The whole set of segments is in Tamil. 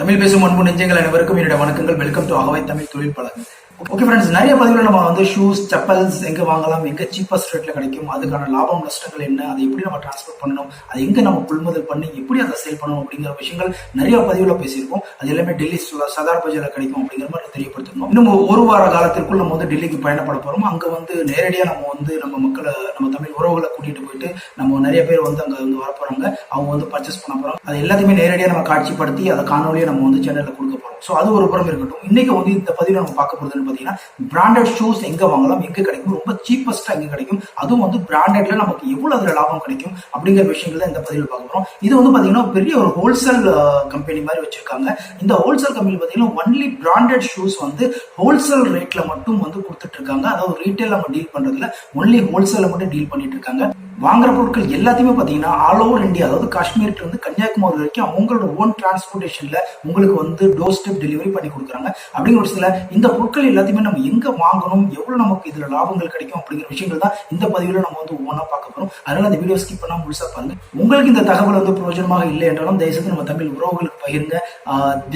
தமிழ் பேசும் அன்பு நெஞ்சங்கள் அனைவருக்கும் என்னுடைய வணக்கங்கள். வெல்கம் டு அகவை தமிழ் தொழில் பழகு. ஓகே ஃப்ரெண்ட்ஸ், நிறைய பதிவுகள் நம்ம வந்து ஷூஸ், செப்பல்ஸ் எங்க வாங்கலாம், எங்க சீப்பஸ்ட் ரேட்ல கிடைக்கும், அதுக்கான லாபம் நஷ்டங்கள் என்ன, அதை எப்படி நம்ம டிரான்ஸ்பர் பண்ணணும், அதை எங்க நம்ம கொள்முதல் பண்ணி எப்படி அதை சேல் பண்ணணும் அப்படிங்கிற விஷயங்கள் நிறைய பதிவுல பேசியிருக்கோம். அது எல்லாமே டெல்லி சதார் பஜார்ல கிடைக்கும் அப்படிங்கிற மாதிரி தெரியப்படுத்தணும். இன்னும் ஒரு வார காலத்திற்குள் நம்ம வந்து டெல்லிக்கு பயணப்பட போறோம். அங்க வந்து நேரடியா நம்ம மக்களை, நம்ம தமிழ் உறவுகளை கூட்டிட்டு போயிட்டு நம்ம நிறைய பேர் வந்து அங்க வந்து வர போறாங்க. அவங்க வந்து பர்ச்சேஸ் பண்ண போறாங்க. அது எல்லாத்தையுமே நேரடியா நம்ம காட்சிப்படுத்தி அதை காணொலியை நம்ம வந்து சேனல்ல கொடுக்க போறோம். ஸோ அது ஒரு புறம் இருக்கட்டும். இன்னைக்கு வந்து இந்த பதிவில் நம்ம பார்க்க போறதுன்னு பாத்தீங்கன்னா, பிராண்டட் ஷூஸ் எங்க வாங்கலாம், எங்க கிடைக்கும், ரொம்ப சீப்பஸ்டா எங்க கிடைக்கும், அதுவும் வந்து பிராண்டட்ல நமக்கு எவ்வளவு அதுல லாபம் கிடைக்கும் அப்படிங்கிற விஷயங்கள் தான் இந்த பதிவில் பார்க்க போறோம். இது வந்து பாத்தீங்கன்னா பெரிய ஒரு ஹோல்சேல் கம்பெனி மாதிரி வச்சிருக்காங்க. இந்த ஹோல்சேல் கம்பெனி பாத்தீங்கன்னா ஒன்லி பிராண்டட் ஷூஸ் வந்து ஹோல்சேல் ரேட்ல மட்டும் வந்து கொடுத்துட்டு இருக்காங்க. அதாவது ரீட்டைல் நம்ம டீல் பண்றதுல ஒன்லி ஹோல்சேல மட்டும் டீல் பண்ணிட்டு இருக்காங்க. வாங்குற பொருட்கள் எல்லாத்தையுமே பாத்தீங்கன்னா ஆல் ஓவர் இந்தியா, அதாவது காஷ்மீர்ல இருந்து கன்னியாகுமரி வரைக்கும் அவங்களோட ஓன் டிரான்ஸ்போர்டேஷன்ல உங்களுக்கு வந்து டோர் ஸ்டெப் டெலிவரி பண்ணி கொடுக்குறாங்க. அப்படிங்கிற பட்சத்துல இந்த பொருட்கள் எல்லாத்தையுமே நம்ம எங்க வாங்கணும், எவ்வளவு நமக்கு இதுல லாபங்கள் கிடைக்கும் அப்படிங்கிற விஷயங்கள் தான் இந்த பதிவுல நம்ம வந்து ஒவ்வொன்றா பார்க்க போறோம். அதனால அந்த வீடியோ ஸ்கிப் பண்ணாம முழுசா பாருங்க. உங்களுக்கு இந்த தகவல் வந்து பிரயோஜனமாக இல்லை என்றாலும் தயவுசெய்து நம்ம தமிழ் உறவுகளுக்கு பகிருங்க.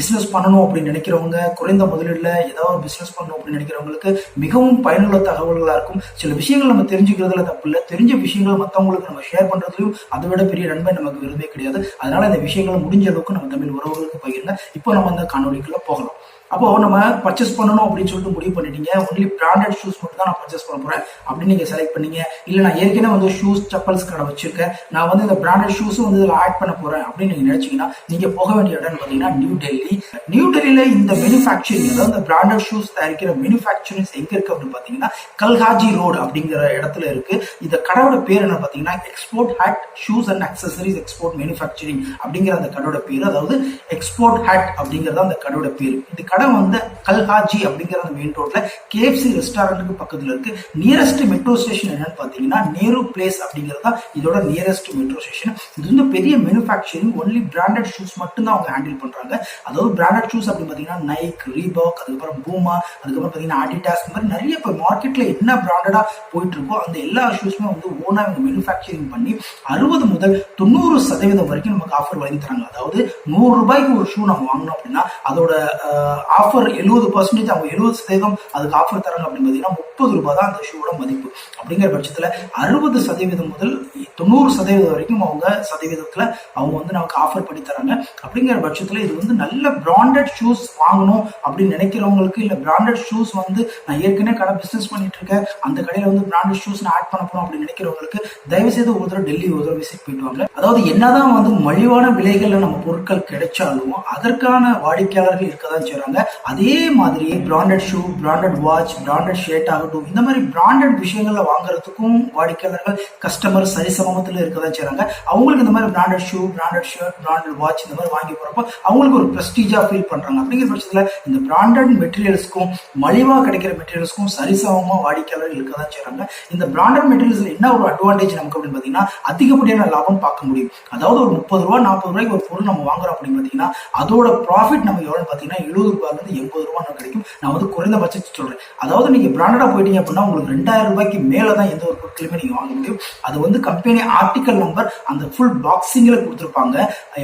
பிசினஸ் பண்ணணும் அப்படின்னு நினைக்கிறவங்க, குறைந்த முதலீடுல ஏதாவது பிசினஸ் பண்ணணும் அப்படின்னு நினைக்கிறவங்களுக்கு மிகவும் பயனுள்ள தகவல்களா இருக்கும். சில விஷயங்கள் நம்ம தெரிஞ்சுக்கிறதுல தப்பு இல்லை. தெரிஞ்ச விஷயங்கள் மற்றவங்களுக்கு நம்ம ஷேர் பண்றதுலயும் அதை விட பெரிய நன்மை நமக்கு விரும்பவே கிடையாது. அதனால இந்த விஷயங்களை முடிஞ்ச அளவுக்கு நம்ம தமிழ் உறவுகளுக்கு பகிருங்க. இப்போ நம்ம அந்த காணொலிக்குள்ள போகலாம். அப்போ நம்ம பர்ச்சேஸ் பண்ணணும் அப்படின்னு சொல்லிட்டு முடிவு பண்ணிட்டீங்க. ஒன்லி பிராண்டட் ஷூஸ் மட்டும் தான் நான் பர்ச்சேஸ் பண்ண போறேன் அப்படின்னு நீங்க செலக்ட் பண்ணீங்க. இல்ல நான் ஏற்கனவே வந்து ஷூஸ், செப்பல்ஸ் கடை வச்சிருக்கேன், நான் வந்து இந்த பிராண்டட் ஷூஸும் வந்து இதில் ஆட் பண்ண போறேன் அப்படின்னு நீங்க நினைச்சீங்கன்னா நீங்க போக வேண்டிய இடம் பாத்தீங்கன்னா நியூ டெல்லி. நியூ டெல்லியில இந்த மேனுஃபேக்சரிங், அதாவது இந்த பிராண்டட் ஷூஸ் தயாரிக்கிற மேனுஃபேக்சரிங் எங்க இருக்கு அப்படின்னு பாத்தீங்கன்னா கல்ஹாஜி ரோடு அப்படிங்கிற இடத்துல இருக்கு. இந்த கடையோட பேர் என்ன பாத்தீங்கன்னா export hat shoes and accessories export manufacturing அப்படிங்கிற அந்த கடையோட பேரு. அதாவது எக்ஸ்போர்ட் ஹேட் அப்படிங்கறது அந்த கடையோட பேரு. இந்த கடை வந்து கல்ஹாஜி அப்படிங்கிற அந்த மெயின் ரோட்ல KFC ரெஸ்டாரண்ட்டுக்கு பக்கத்துல இருக்கு. நியரஸ்ட் மெட்ரோ ஸ்டேஷன் என்னன்னு பாத்தீங்கன்னா நேரு பிளேஸ் அப்படிங்கிறது தான் இதோட நியரஸ்ட் மெட்ரோ ஸ்டேஷன். இது வந்து பெரிய மேனுஃபேக்சரிங், ஒன்லி பிராண்டட் ஷூஸ் மட்டும் தான் அவங்க ஹேண்டில் பண்றாங்க. அதாவது பிராண்டட் ஷூஸ் அப்படின்னு பாத்தீங்கன்னா நைக், ரீபாக், அதுக்கப்புறம் பூமா, அதுக்கப்புறம் பாத்தீங்கன்னா ஆடிடாஸ், இந்த மாதிரி நிறைய இப்போ மார்க்கெட்ல என்ன பிராண்டடா போயிட்டு இருக்கோ அந்த எல்லா ஷூஸுமே வந்து ஓனா இவங்க மேனுஃபேக்சரிங் பண்ணி 60 முதல் 90% வரைக்கும் நமக்கு ஆஃபர் வழங்கி தராங்க. அதாவது 100 ரூபாய்க்கு ஒரு ஷூ நம்ம வாங்கணும் அப்படின்னா அதோட ஆஃபர் 70%, அவங்க 70% அதுக்கு ஆஃபர் தராங்க அப்படின்னு பாத்தீங்கன்னா 30 ரூபாய் தான் அந்த ஷூவோட மதிப்பு. அப்படிங்கிற பட்சத்துல 60% முதல் 90% வரைக்கும் அவங்க சதவீதத்துல அவங்க வந்து நமக்கு ஆஃபர் பண்ணி தராங்க. அப்படிங்கிற பட்சத்துல இது வந்து நல்ல பிராண்டட் ஷூஸ் வாங்கணும் அப்படின்னு நினைக்கிறவங்களுக்கு, இல்ல பிராண்டட் ஷூஸ் வந்து நான் ஏற்கனவே கடை பிசினஸ் பண்ணிட்டு இருக்கேன், அந்த கடையில வந்து பிராண்டட் ஷூஸ் நான் ஆட் பண்ண போறோம் அப்படின்னு நினைக்கிறவங்களுக்கு தயவு செய்து ஒரு தடவை டெல்லி ஒரு தடவை விசிட் போயிட்டு வாங்க. அதாவது என்னதான் வந்து மலிவான விலைகள்ல நம்ம பொருட்கள் கிடைச்சாலும் அதற்கான வாடிக்கையாளர்கள் இருக்கதான் செய்றாங்க. அதே மாதிரி branded shoe, branded watch, branded shirt ஆகட்டும், இந்த மாதிரி பிராண்டட் விஷயங்கள்ல வாங்குறதுக்கும் வாடிக்கையாளர்கள், கஸ்டமர் சரிசமத்துல இருக்கதான் செய்றாங்க. அவங்களுக்கு இந்த மாதிரி branded shoe, branded shirt, branded watch இந்த மாதிரி வாங்கி போறப்ப அவங்களுக்கு ஒரு பிரஸ்டீஜா ஃபீல் பண்றாங்க. அப்படிங்கிற பட்சத்துல இந்த பிராண்டட் மெட்டீரியல்ஸ்க்கும் மலிவா கிடைக்கிற மெட்டீரியல்ஸ்க்கும் சரிசமமா வாடிக்கையாளர்கள் இருக்கதான் செய்றாங்க. இந்த பிராண்டட் மெட்டீரியல்ஸ்ல என்ன ஒரு அட்வான்டேஜ் நமக்கு அப்படின்னு பாத்தீங்கன்னா அதிகப்படியான லாபம் பார்க்க முடியும். அதாவது ஒரு 30 ரூபாய் 40 ரூபாய்க்கு ஒரு பொருள் நம்ம வாங்குறோம் அப்படின்னு பாத்தீங்கன்னா அதோட ப்ராஃபிட் நமக்கு எவ்வளவு பாத்தீங்கன்னா 70 ரூபாய்ல இருந்து 80 ரூபாய் கிடைக்கும். நான் வந்து குறைந்தபட்சம் சொல்றேன். அதாவது நீங்க பிராண்டடா போயிட்டீங்க அப்படின்னா உங்களுக்கு 2000 ரூபாய்க்கு மேலதான் எந்த ஒரு பொருட்களுமே நீங்க வாங்க முடியும். அது வந்து கம்பெனி ஆர்டிகல் நம்பர் அந்த ஃபுல் பாக்ஸிங்ல கொடுத்துருப்பாங்க,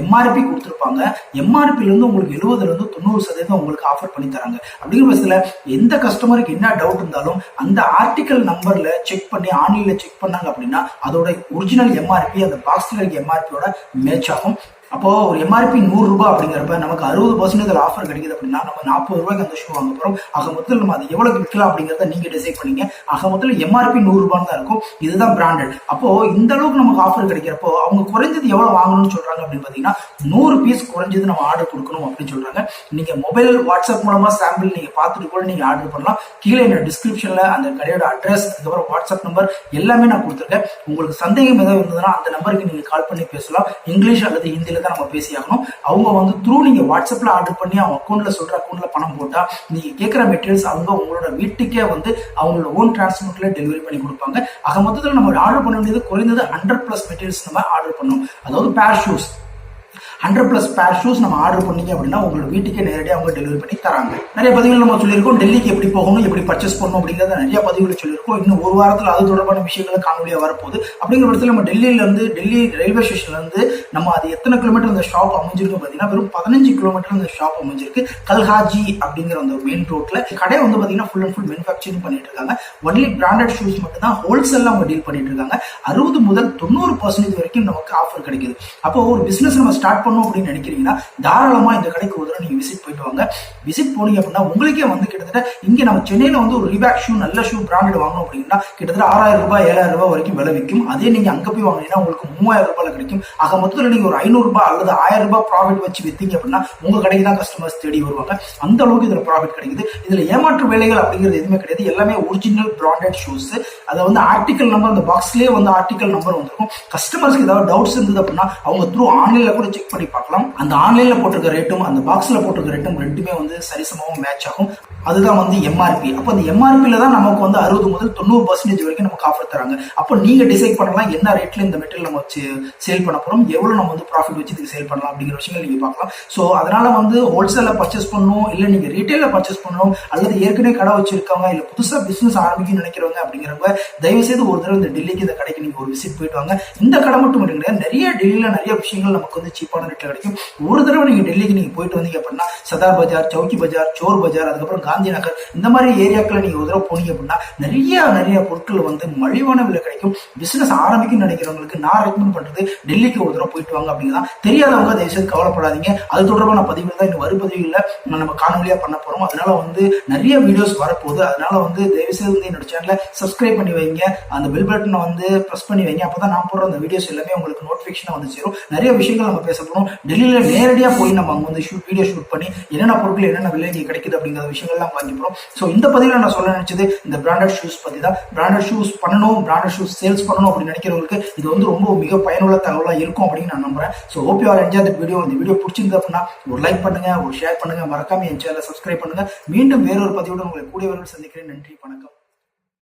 MRP கொடுத்துருப்பாங்க. MRPல இருந்து உங்களுக்கு 70% இருந்து 90% உங்களுக்கு ஆஃபர் பண்ணி தராங்க. அப்படிங்கிற பட்சத்துல எந்த கஸ்டமருக்கு என்ன டவுட் இருந்தாலும் அந்த ஆர்டிகல் நம்பர்ல செக் பண்ணி ஆன்லைன்ல செக் பண்ணாங்க அப்படின்னா அதோட ஒரிஜினல் MRP அந்த பாக்ஸ்ல இருக்க MRPயோட மேட்ச் ஆகும். அப்போ ஒரு MRP 100 ரூபாய் அப்படிங்கிறப்ப நமக்கு 60% ஆஃபர் கிடைக்குது அப்படின்னா நம்ம 40 ரூபாய்க்கு அந்த ஷூ வாங்க போறோம். ஆக மொத்தத்தில் நம்ம அதை எவ்வளவு விற்கலாம் அப்படிங்கறத நீங்க டிசைட் பண்ணீங்க. ஆக மொத்தத்தில் MRP 100 ரூபாய் தான் இருக்கும். இதுதான் பிராண்டட். அப்போ இந்த அளவுக்கு நமக்கு ஆஃபர் கிடைக்கிறப்போ அவங்க குறைஞ்சது எவ்வளவு வாங்கணும்னு சொல்றாங்க அப்படின்னு பாத்தீங்கன்னா 100 பீஸ் குறைஞ்சது நம்ம ஆர்டர் கொடுக்கணும் அப்படின்னு சொல்றாங்க. நீங்க மொபைல் வாட்ஸ்அப் மூலமா சாம்பிள் நீங்க பார்த்துட்டு கூட நீங்க ஆர்டர் பண்ணலாம். கீழே என்னோட டிஸ்கிரிப்ஷன்ல அந்த கடையோட அட்ரஸ், அதுக்கப்புறம் வாட்ஸ்அப் நம்பர் எல்லாமே நான் கொடுத்துருக்கேன். உங்களுக்கு சந்தேகம் ஏதாவது இருந்ததுன்னா அந்த நம்பருக்கு நீங்க கால் பண்ணி பேசலாம். இங்கிலீஷ் அல்லது ஹிந்தியில தான் நம்ம பேசியாகணும். அவங்க வந்து த்ரூ நீங்க வாட்ஸ்அப்ல ஆர்டர் பண்ணி அவங்க அக்கௌண்ட்ல சொல்ற அக்கௌண்ட்ல பணம் போட்டா நீங்க கேட்கிற மெட்டீரியல்ஸ் அவங்க உங்களோட வீட்டுக்கே வந்து அவங்களோட ஓன் டிரான்ஸ்போர்ட்ல டெலிவரி பண்ணி கொடுப்பாங்க. ஆக மொத்தத்தில் நம்ம ஆர்டர் பண்ண வேண்டியது குறைந்தது 100+ மெட்டீரியல்ஸ் நம்ம ஆர்டர் பண்ணணும். அதாவது பேர் ஷூஸ் 100+ பேர் ஷூஸ் நம்ம ஆர்டர் பண்ணீங்க அப்படின்னா உங்களோட வீட்டுக்கே நேரடியாக அவங்க டெலிவரி பண்ணி தராங்க. நிறைய பதிவுகள் நம்ம சொல்லியிருக்கோம், டெல்லிக்கு எப்படி போகணும், எப்படி பர்ச்சேஸ் பண்ணணும் அப்படிங்கிறத நிறைய பதிவுகள் சொல்லியிருக்கோம். இன்னும் ஒரு வாரத்தில் அது தொடர்பான விஷயங்களை காணொலியாக வரப்போகுது. அப்படிங்கிற பட்சத்தில் நம்ம டெல்லி ரயில்வே ஸ்டேஷன்ல இருந்து நம்ம அது எத்தனை கிலோமீட்டர் அந்த ஷாப் அமைஞ்சிருக்கு பார்த்தீங்கன்னா வெறும் 15 கிலோமீட்டர் அந்த ஷாப் அமைஞ்சிருக்கு. கல்ஹாஜி அப்படிங்கிற அந்த மெயின் ரோட்ல கடை வந்து பார்த்தீங்கன்னா ஃபுல் அண்ட் ஃபுல் மேனுஃபேக்சரிங் பண்ணிட்டு இருக்காங்க. ஒன்லி பிராண்டட் ஷூஸ் மட்டும் தான் ஹோல்சேல்ல அவங்க டீல் பண்ணிட்டு இருக்காங்க. 60 முதல் 90% வரைக்கும் நமக்கு ஆஃபர் கிடைக்குது. அப்போ ஒரு பிசினஸ் நம்ம ஸ்டார்ட் பண்ணோம் அப்படின்னு நினைக்கிறீங்கன்னா தாராளமா இந்த கடைக்கு ஒரு தடவை நீங்க விசிட் போயிட்டு வாங்க. விசிட் போனீங்க அப்படின்னா உங்களுக்கே வந்து கிட்டத்தட்ட இங்க நம்ம சென்னையில வந்து ஒரு ரீபேக் ஷூ நல்ல ஷூ பிராண்டட் வாங்கணும் அப்படின்னா கிட்டத்தட்ட 6000 ரூபாய் 7000 ரூபாய் வரைக்கும் விலை விற்கும். அதே நீங்க அங்க போய் வாங்கினீங்கன்னா உங்களுக்கு 3000 ரூபாய் கிடைக்கும். ஆக மொத்தத்தில் நீங்க ஒரு 500 ரூபாய் அல்லது 1000 ரூபாய் ப்ராஃபிட் வச்சு வித்தீங்க அப்படின்னா உங்க கடைக்கு தான் கஸ்டமர்ஸ் தேடி வருவாங்க. அந்த அளவுக்கு இதுல ப்ராஃபிட் கிடைக்குது. இதுல ஏமாற்று வேலைகள் அப்படிங்கிறது எதுவுமே கிடையாது. எல்லாமே ஒரிஜினல் பிராண்டட் ஷூஸ். அதை வந்து ஆர்டிகல் நம்பர் அந்த பாக்ஸ்லயே வந்து ஆர்டிகல் நம்பர் வந்துருக்கும். கஸ்டமர்ஸ்க்கு ஏதாவது டவுட்ஸ் இருந்தது அப்படின்னா அவங்க த்ரூ ஆன்லைன்ல கூட செக் பண்ணி பார்க்கலாம். அந்த ஆன்லைன்ல போட்டிருக்க ரேட்டும் அந்த பாக்ஸ்ல போட்டிருக்க ரேட்டும் ரெண்டுமே வந்து சரிசமமாக மேட்ச் ஆகும். அதுதான் வந்து எம்ஆர்பி. அப்போ அந்த எம்ஆர்பியில தான் நமக்கு வந்து 60 முதல் 90% வரைக்கும் நமக்கு ஆஃபர் தராங்க. அப்போ நீங்க டிசைட் பண்ணலாம் என்ன ரேட்ல இந்த மெட்டீரியல் நம்ம சேல் பண்ண போறோம், எவ்வளவு நம்ம வந்து ப்ராஃபிட் வச்சு இதுக்கு சேல் பண்ணலாம் அப்படிங்கிற விஷயங்கள் நீங்க பார்க்கலாம். ஸோ அதனால வந்து ஹோல்சேல்ல பர்ச்சேஸ் பண்ணணும், இல்ல நீங்க ரீட்டைல பர்ச்சேஸ் பண்ணணும், அல்லது ஏற்கனவே கடை வச்சிருக்காங்க, இல்ல புதுசா பிசினஸ் ஆரம்பிக்கணும்னு நினைக்கிறவங்க அப்படிங்கிறவங்க தயவு செய்து ஒரு தடவை இந்த டெல்லிக்கு இந்த கடைக்கு நீங்க ஒரு விசிட் போயிட்டு வாங்க. இந்த கடை மட்டும் கிடையாது, நிறைய டெல்லியில நிறைய விஷயங்கள் நமக்கு வந்து சீப்பான ரேட்ல கிடைக்கும். ஒரு தடவை நீங்க டெல்லிக்கு நீங்க போயிட்டு வந்தீங்க அப்படின்னா சதார் பஜார், சவுக்கி பஜார், சோர் பஜார், அதுக்கப்புறம் காந்தி நகர், இந்த மாதிரி ஏரியாக்களை நீங்க ஒரு தடவை போனீங்க அப்படின்னா நிறைய பொருட்கள் வந்து மலிவான விலை கிடைக்கும். பிசினஸ் ஆரம்பிக்கும் நினைக்கிறவங்களுக்கு நான் ரெக்கமெண்ட் பண்றது டெல்லிக்கு ஒரு தடவை போயிட்டு வாங்க அப்படிங்கிறதான். தெரியாதவங்க தயவுசெய்து கவலைப்படாதீங்க. அது தொடர்பான பதிவுகள் தான் இந்த வருபதிவுல நம்ம காணொலியா பண்ண போறோம். அதனால வந்து நிறைய வீடியோஸ் வரப்போகுது. அதனால வந்து தயவுசெய்து வந்து என்னோட சேனலை சப்ஸ்கிரைப் பண்ணி வைங்க, அந்த பெல் பட்டனை வந்து பிரஸ் பண்ணி வைங்க. அப்பதான் நான் போடுற அந்த வீடியோஸ் எல்லாமே உங்களுக்கு நோட்டிபிகேஷன் வந்து சேரும். நிறைய விஷயங்கள் நம்ம பேச போறோம். டெல்லியில நேரடியா போய் நம்ம அங்க வந்து வீடியோ ஷூட் பண்ணி என்னென்ன பொருட்கள் என்னென்ன விலை கிடைக்குது அப்படிங்கிற விஷயங்கள்லாம் வாங்கி போறோம். ஸோ இந்த பதிவில் நான் சொல்ல நினைச்சது இந்த பிராண்டட் ஷூஸ் பத்தி தான். பிராண்டட் ஷூஸ் பண்ணணும், பிராண்டட் ஷூஸ் சேல்ஸ் பண்ணணும் அப்படின்னு நினைக்கிறவங்களுக்கு இது வந்து ரொம்ப மிக பயனுள்ள தகவலா இருக்கும் அப்படின்னு நான் நம்புறேன். So hope you are enjoy the video. இந்த வீடியோ பிடிச்சிருந்து அப்படின்னா ஒரு லைக் பண்ணுங்க, ஒரு ஷேர் பண்ணுங்க, மறக்காம என் சேனலை சப்ஸ்கிரைப் பண்ணுங்க. மீண்டும் வேறொரு பதிவுடன் உங்களை கூடிய சந்திக்கிறேன். நன்றி, வணக்கம்.